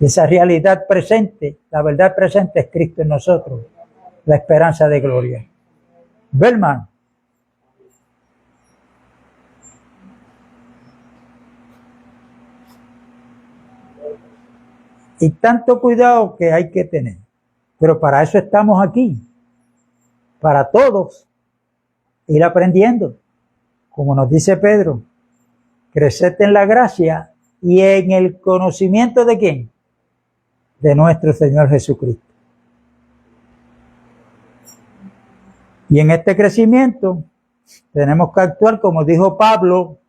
Y esa realidad presente, la verdad presente es Cristo en nosotros, la esperanza de gloria. ¿Ve, hermano? Y tanto cuidado que hay que tener. Pero para eso estamos aquí. Para todos. Ir aprendiendo. Como nos dice Pedro. Creced en la gracia y en el conocimiento de ¿quién? De nuestro Señor Jesucristo. Y en este crecimiento tenemos que actuar como dijo Pablo,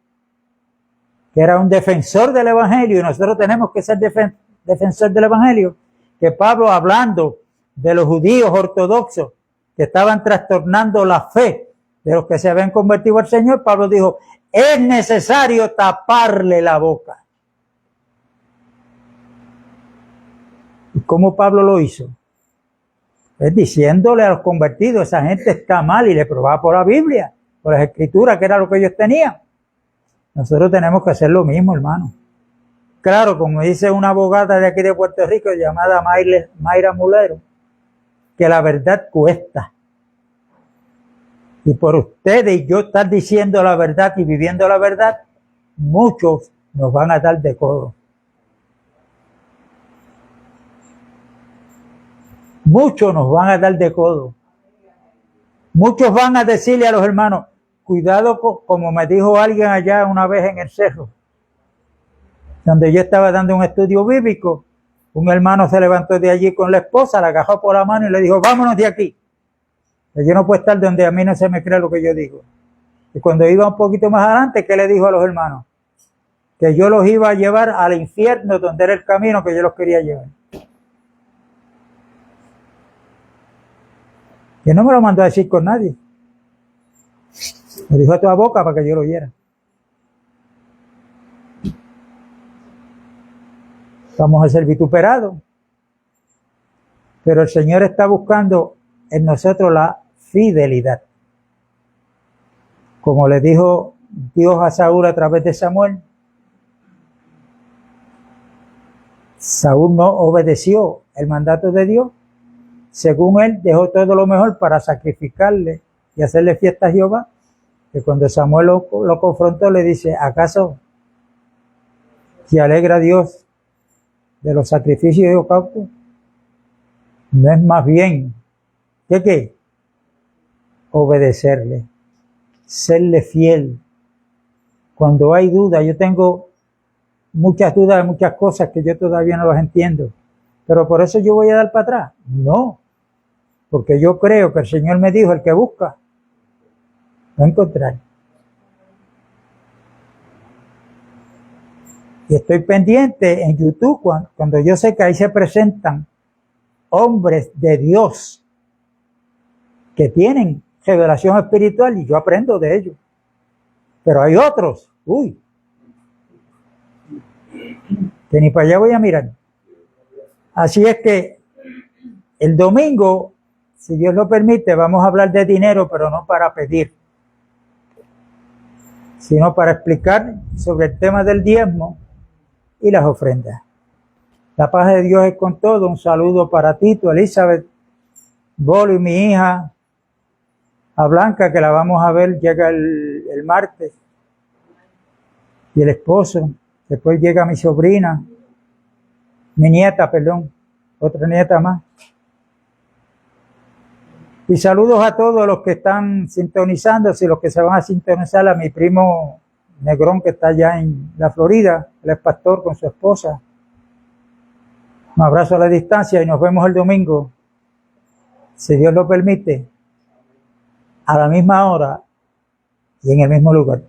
que era un defensor del Evangelio, y nosotros tenemos que ser defensor del Evangelio, que Pablo, hablando de los judíos ortodoxos que estaban trastornando la fe de los que se habían convertido al Señor, Pablo dijo, es necesario taparle la boca. ¿Y cómo Pablo lo hizo? Es diciéndole a los convertidos, esa gente está mal, y le probaba por la Biblia, por las Escrituras, que era lo que ellos tenían. Nosotros tenemos que hacer lo mismo, hermano. Claro, como dice una abogada de aquí de Puerto Rico llamada Mayra Mulero, que la verdad cuesta. Y por ustedes y yo estar diciendo la verdad y viviendo la verdad, muchos nos van a dar de codo. Muchos nos van a dar de codo. Muchos van a decirle a los hermanos, cuidado, como me dijo alguien allá una vez en el cerro, donde yo estaba dando un estudio bíblico, un hermano se levantó de allí con la esposa, la agarró por la mano y le dijo, vámonos de aquí. Yo no puedo estar donde a mí no se me cree lo que yo digo. Y cuando iba un poquito más adelante, ¿qué le dijo a los hermanos? Que yo los iba a llevar al infierno, donde era el camino que yo los quería llevar. Y no me lo mandó a decir con nadie. Me dijo a toda boca para que yo lo oyera. Vamos a ser vituperados. Pero el Señor está buscando en nosotros la fidelidad. Como le dijo Dios a Saúl a través de Samuel. Saúl no obedeció el mandato de Dios. Según él, dejó todo lo mejor para sacrificarle y hacerle fiesta a Jehová. Que cuando Samuel lo confrontó, le dice, ¿acaso se alegra Dios de los sacrificios y holocaustos? No es más bien, ¿qué? Obedecerle, serle fiel. Cuando hay duda, yo tengo muchas dudas de muchas cosas que yo todavía no las entiendo, pero por eso yo voy a dar para atrás. No, porque yo creo que el Señor me dijo, el que busca, va a encontrar. Y estoy pendiente en YouTube cuando yo sé que ahí se presentan hombres de Dios que tienen revelación espiritual y yo aprendo de ellos. Pero hay otros, que ni para allá voy a mirar. Así es que el domingo, si Dios lo permite, vamos a hablar de dinero, pero no para pedir, sino para explicar sobre el tema del diezmo y las ofrendas. La paz de Dios es con todo. Un saludo para Tito, Elizabeth, Bolo y mi hija, a Blanca, que la vamos a ver, llega el martes, y el esposo. Después llega mi sobrina, mi nieta, otra nieta más. Y saludos a todos los que están sintonizándose y los que se van a sintonizar, a mi primo Negrón, que está allá en la Florida, él es pastor con su esposa. Un abrazo a la distancia y nos vemos el domingo, si Dios lo permite, a la misma hora y en el mismo lugar.